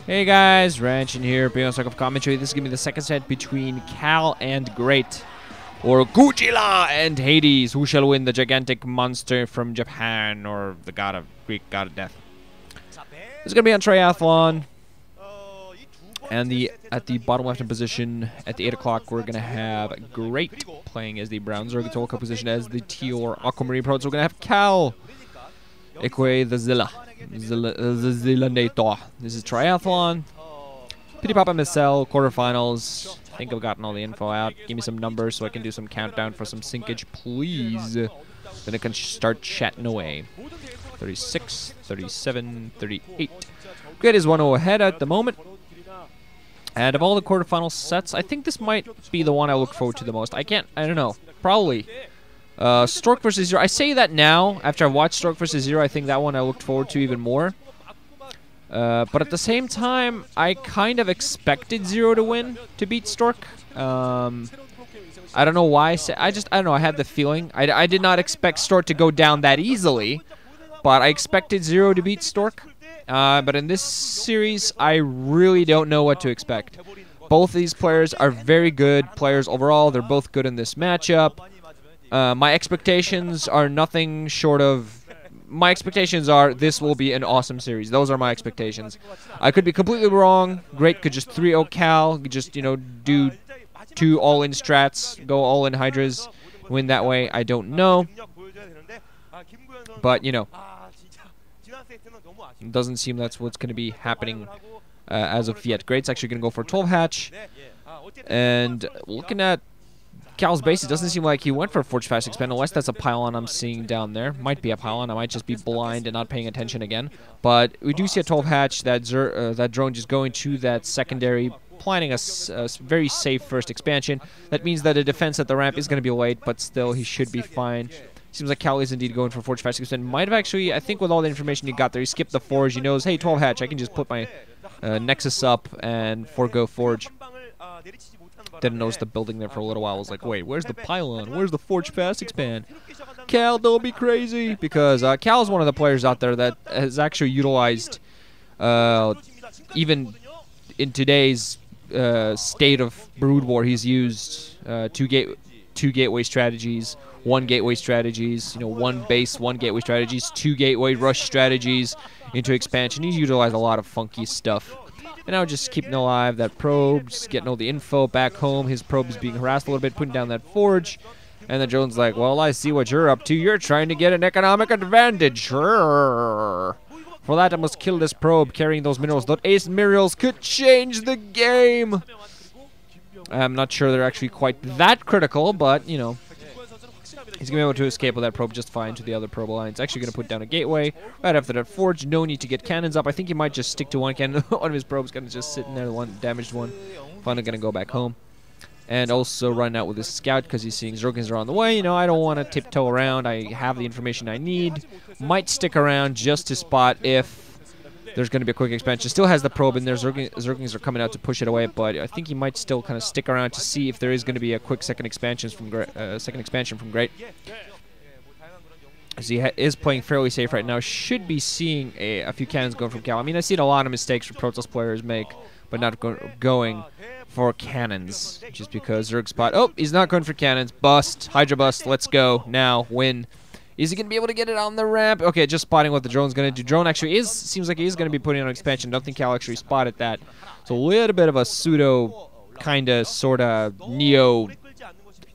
Hey guys, Ranch in here, being on Circle Commentary. This is going to be the second set between Kal and Great, or GOOJILA and Hades. Who shall win, the gigantic monster from Japan, or the god of Greek god of death? This is going to be on Triathlon. And at the bottom left-hand position, at the 8 o'clock, we're going to have Great playing as the brown zerg. The cup position as the teal or aquamarine protoss. So we're going to have Kal, the Zilla Nator. This is Triathlon. PDPOP MSL quarterfinals. I think I've gotten all the info out. Give me some numbers so I can do some countdown for some syncage, please. Then I can start chatting away. 36, 37, 38. Great is 1-0 ahead at the moment. And of all the quarterfinal sets, I think this might be the one I look forward to the most. I don't know. Probably. Stork versus Zero. I say that now, after I've watched Stork versus Zero, I think that one I looked forward to even more. But at the same time, I kind of expected Zero to win, to beat Stork. I don't know why. I don't know. I had the feeling. I did not expect Stork to go down that easily, but I expected Zero to beat Stork. But in this series, I really don't know what to expect. Both of these players are very good players overall. They're both good in this matchup. My expectations are nothing short of... My expectations are this will be an awesome series. Those are my expectations. I could be completely wrong. Great could just 3-0 Kal. Just, you know, do 2 all-in strats. Go all-in Hydras. Win that way. I don't know. But, you know. It doesn't seem that's what's going to be happening as of yet. Great's actually going to go for 12 hatch. And looking at Kal's base, it doesn't seem like he went for a Forge Fast Expand, unless that's a pylon I'm seeing down there. Might be a pylon. I might just be blind and not paying attention again. But we do see a 12 hatch, that drone just going to that secondary, planning a very safe first expansion. That means that a defense at the ramp is going to be late, but still he should be fine. Seems like Kal is indeed going for Forge Fast Expand. Might have actually, I think with all the information he got there, he skipped the Forge. He knows, hey, 12 hatch, I can just put my Nexus up and forego Forge. Didn't notice the building there for a little while. I was like, wait, where's the pylon? Where's the Forge Fast Expand? Kal, don't be crazy. Because Kal is one of the players out there that has actually utilized, even in today's state of Brood War, he's used two gateway strategies, 1 gateway strategies, you know, 1 base, 1 gateway strategies, 2 gateway rush strategies into expansion. He's utilized a lot of funky stuff. And now just keeping alive that probe, just getting all the info back home. His probe is being harassed a little bit, putting down that Forge. And then Jones like, well, I see what you're up to. You're trying to get an economic advantage. For that, I must kill this probe carrying those minerals. Those ace minerals could change the game. I'm not sure they're actually quite that critical, but, you know. He's going to be able to escape with that probe just fine to the other probe alliance. Actually going to put down a gateway right after that Forge. No need to get cannons up. I think he might just stick to 1 cannon. One of his probes going to just sit in there, one damaged one. Finally going to go back home. And also run out with his scout because he's seeing Zerglings are on the way. You know, I don't want to tiptoe around. I have the information I need. Might stick around just to spot if there's going to be a quick expansion. Still has the probe in there. Zerglings are coming out to push it away, but I think he might still kind of stick around to see if there is going to be a quick second expansion from Great. As he is playing fairly safe right now. Should be seeing a few cannons going from Kal. I mean, I've seen a lot of mistakes Protoss players make, but not going for cannons. Just because Zerg spot. Oh, he's not going for cannons. Bust. Hydra bust. Let's go. Now. Win. Is he going to be able to get it on the ramp? Okay, just spotting what the drone's going to do. Drone actually seems like he's going to be putting on expansion. Don't think Kal actually spotted that. So a little bit of a pseudo, kind of, sort of, neo,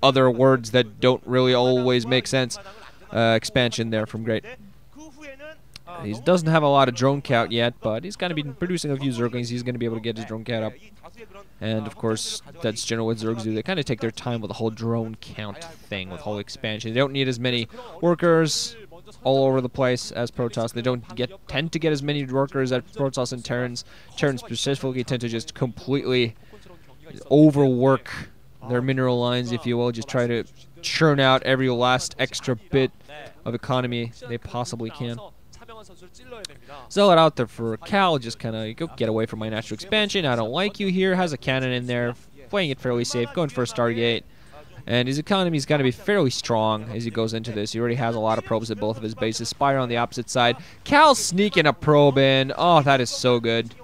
other words that don't really always make sense. Expansion there from Great. He doesn't have a lot of drone count yet, but he's going to be producing a few Zerglings. He's going to be able to get his drone count up. And, of course, that's generally what Zergs do. They kind of take their time with the whole drone count thing, with whole expansion. They don't need as many workers all over the place as Protoss. They don't tend to get as many workers as Protoss and Terrans. Terrans specifically tend to just completely overwork their mineral lines, if you will. Just try to churn out every last extra bit of economy they possibly can. Sell it out there for Kal, just kind of go get away from my natural expansion. I don't like you here. Has a cannon in there, playing it fairly safe, going for a Stargate. And his economy's got to be fairly strong as he goes into this. He already has a lot of probes at both of his bases. Spire on the opposite side. Kal sneaking a probe in. Oh, that is so good.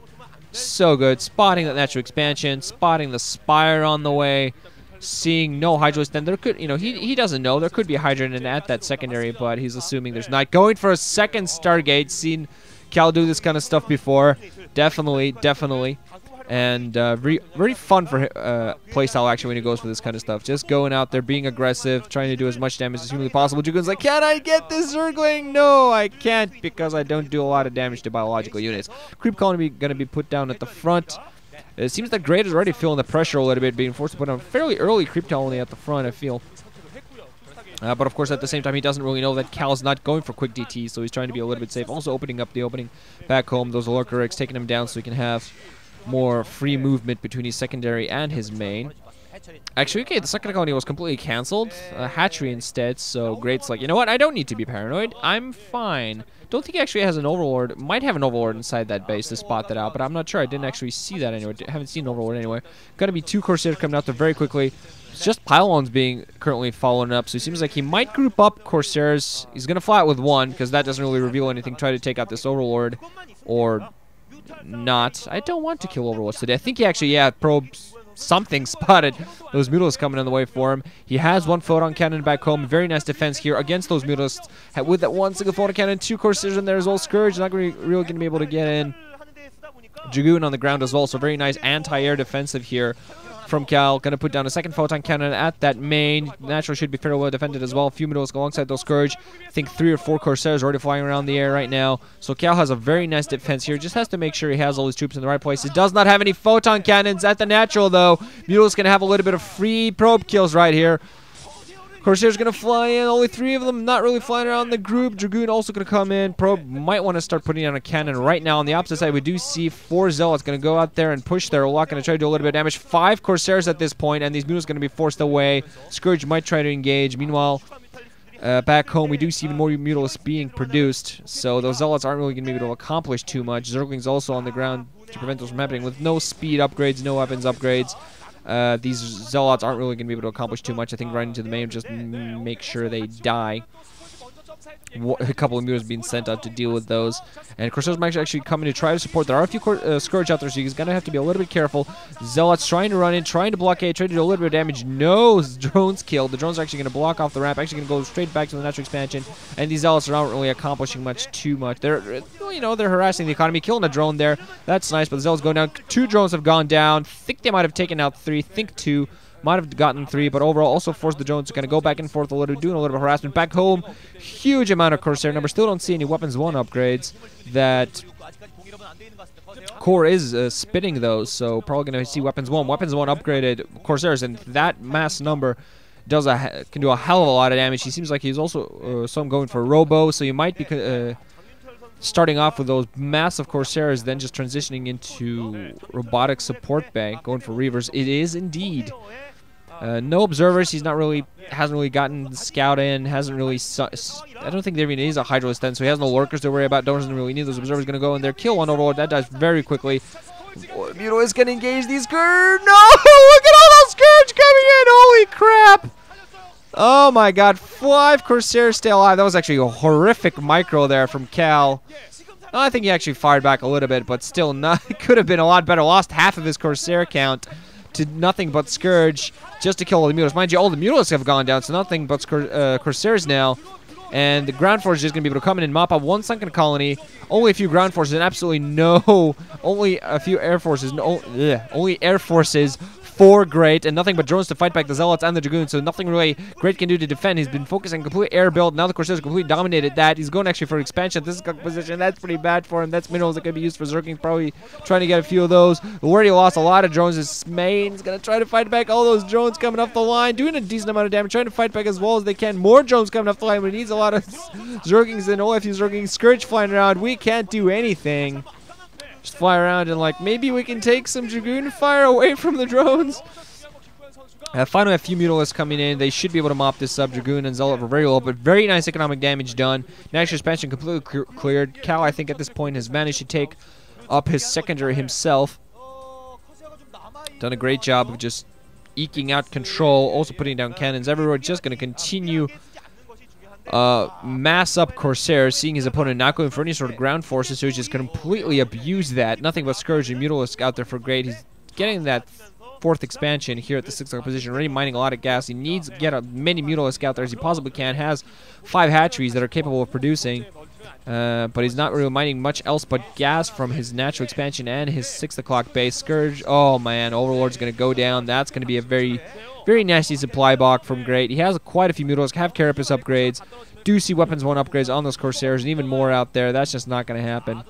So good. Spotting that natural expansion, spotting the Spire on the way, seeing no Hydralisk. Then there could, you know, he doesn't know. There could be a Hydrogen at that secondary, but he's assuming there's not. Going for a second Stargate. Seen Kal do this kind of stuff before. Definitely. And very fun for playstyle action when he goes for this kind of stuff. Just going out there, being aggressive, trying to do as much damage as humanly possible. Dragoon's like, can I get this Zergling? No, I can't, because I don't do a lot of damage to biological units. Creep colony going to be put down at the front. It seems that Great is already feeling the pressure a little bit, being forced to put on a fairly early creep colony at the front, I feel. But of course, at the same time, he doesn't really know that Kal's not going for quick DT, so he's trying to be a little bit safe. Also opening up the opening back home. Those Lurker Eggs taking him down so he can have more free movement between his secondary and his main. Actually, okay, the second colony was completely cancelled. Hatchery instead, so Great's like, you know what? I don't need to be paranoid. I'm fine. Don't think he actually has an Overlord. Might have an Overlord inside that base to spot that out, but I'm not sure. I didn't actually see that anywhere. Haven't seen an Overlord anywhere. Got to be 2 Corsairs coming out there very quickly. It's just Pylons being currently followed up, so it seems like he might group up Corsairs. He's going to fly out with 1, because that doesn't really reveal anything. Try to take out this Overlord, or not. I don't want to kill Overlords today. I think he actually, yeah, probes something, spotted those Mutalisks coming on the way for him. He has 1 Photon Cannon back home. Very nice defense here against those Mutalisks. With that 1 single Photon Cannon, 2 Corsairs in there as well. Scourge not really going to be able to get in. Dragoon on the ground as well, so very nice anti-air defensive here from Kal. Gonna put down a second Photon Cannon at that main. Naturally should be fairly well defended as well. A few Mutalisks alongside those Scourge. I think 3 or 4 Corsairs already flying around the air right now. So Kal has a very nice defense here. Just has to make sure he has all his troops in the right places. Does not have any Photon Cannons at the natural though. Mutalisks gonna have a little bit of free probe kills right here. Corsairs gonna fly in, only 3 of them, not really flying around the group. Dragoon also gonna come in. Probe might want to start putting on a cannon right now. On the opposite side, we do see 4 Zealots gonna go out there and push there. Olak gonna try to do a little bit of damage. 5 Corsairs at this point, and these Mutalisks gonna be forced away. Scourge might try to engage. Meanwhile, back home, we do see even more Mutalisks being produced, so those Zealots aren't really gonna be able to accomplish too much. Zerglings also on the ground to prevent those from happening with no speed upgrades, no weapons upgrades. These Zealots aren't really going to be able to accomplish too much. I think right into the main, just make sure they die. A couple of Mutalisks being sent out to deal with those. And Corsairs might actually come in to try to support. There are a few Scourge out there, so he's going to have to be a little bit careful. Zealots trying to run in, trying to blockade, trying to do a little bit of damage. No drones killed. The drones are actually going to block off the ramp, actually going to go straight back to the natural expansion. And these Zealots are not really accomplishing too much. They're, you know, they're harassing the economy, killing a drone there. That's nice, but the Zealots going down. 2 drones have gone down. Think they might have taken out 3. Think 2. Might have gotten 3, but overall also forced the drones to kind of go back and forth a little, doing a little bit of harassment. Back home, huge amount of Corsair numbers. Still don't see any Weapons 1 upgrades. That Core is spitting those, so probably going to see Weapons 1. Weapons 1 upgraded Corsairs, and that mass number does can do a hell of a lot of damage. He seems like he's also some going for Robo, so you might be starting off with those massive Corsairs, then just transitioning into robotic support bank, going for Reavers. It is indeed. No observers. He's not really, hasn't really gotten the scout in. Hasn't really. I don't think there even is a Hydralisk then, so he has no lurkers to worry about. Doesn't really need those observers. Gonna go in there, kill 1 Overlord. That dies very quickly. Muto is gonna engage these Scourge. No! Look at all those Scourge coming in! Holy crap! Oh my God! 5 Corsairs stay alive. That was actually a horrific micro there from Kal. I think he actually fired back a little bit, but still not. It could have been a lot better. Lost half of his Corsair count to nothing but Scourge just to kill all the Mutalisks. Mind you, all the Mutalisks have gone down, so nothing but Corsairs now. And the ground force is just going to be able to come in and mop up 1 sunken colony. Only a few ground forces and absolutely no... Only a few air forces. No, only air forces for Great, and nothing but drones to fight back the Zealots and the Dragoons, so nothing really Great can do to defend. He's been focusing complete air build. Now the Corsairs completely dominated that. He's going actually for expansion. This is position. That's pretty bad for him. That's minerals that can be used for Zerking. Probably trying to get a few of those. We already lost a lot of drones. His main's going to try to fight back all those drones coming up the line, doing a decent amount of damage, trying to fight back as well as they can. More drones coming up the line, but he needs a lot of Zerkings and OFU Zerking. Scourge flying around. We can't do anything. Just fly around and like, maybe we can take some Dragoon fire away from the drones. Finally, a few Mutalisks coming in. They should be able to mop this up. Dragoon and Zealot were very low, but very nice economic damage done. Natural expansion completely cleared. Kal, I think, at this point has managed to take up his secondary himself. Done a great job of just eking out control, also putting down cannons everywhere. Just going to continue mass up Corsair, seeing his opponent not going for any sort of ground forces, so he's just completely abused that. Nothing but Scourge and Mutalisk out there for Great. He's getting that 4th expansion here at the 6th position, already mining a lot of gas. He needs to get as many Mutalisk out there as he possibly can. Has 5 hatcheries that are capable of producing, but he's not really mining much else but gas from his natural expansion and his 6 o'clock base. Scourge, oh man, Overlord's going to go down. That's going to be a very, very nasty supply block from Great. He has quite a few Mutalisk, have Carapace upgrades. Do see Weapons 1 upgrades on those Corsairs and even more out there. That's just not going to happen.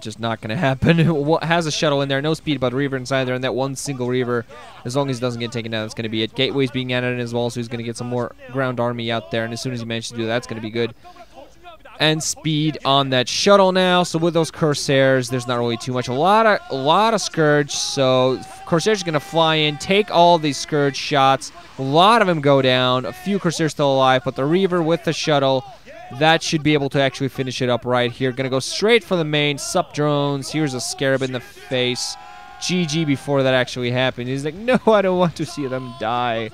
Just not going to happen. Has a shuttle in there, no speed, but Reaver inside there, and that one single Reaver, as long as he doesn't get taken down, that's going to be it. Gateway's being added in as well, so he's going to get some more ground army out there, and as soon as he manages to do that, that's going to be good. And speed on that shuttle now, so with those Corsairs, there's not really too much. A lot of Scourge, so Corsairs are going to fly in, take all these Scourge shots. A lot of them go down, a few Corsairs still alive, but the Reaver with the shuttle, that should be able to actually finish it up right here. Going to go straight for the main. Sup drones. Here's a Scarab in the face. GG before that actually happened. He's like, no, I don't want to see them die.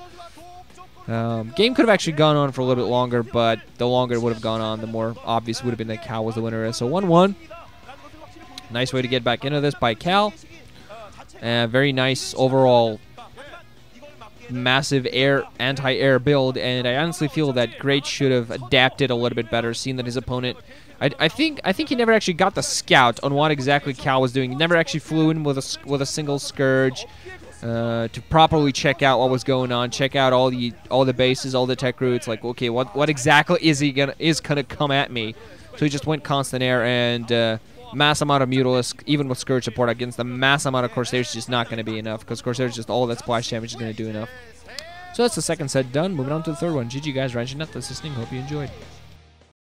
Game could have actually gone on for a little bit longer, but the longer it would have gone on, the more obvious it would have been that Kal was the winner. So 1-1. Nice way to get back into this by Kal. Very nice overall massive anti-air build, and I honestly feel that Great should have adapted a little bit better, seeing that his opponent, I think he never actually got the scout on what exactly Kal was doing. He never actually flew in with a single Scourge to properly check out what was going on, check out all the bases, all the tech routes. Like, okay, what exactly is gonna come at me? So he just went constant air, and mass amount of Mutalisk, even with Scourge support against the mass amount of Corsairs, is just not going to be enough, because Corsairs just all that splash damage is going to do enough. So that's the second set done. Moving on to the third one. GG guys, Ranching Up, listening. Hope you enjoyed.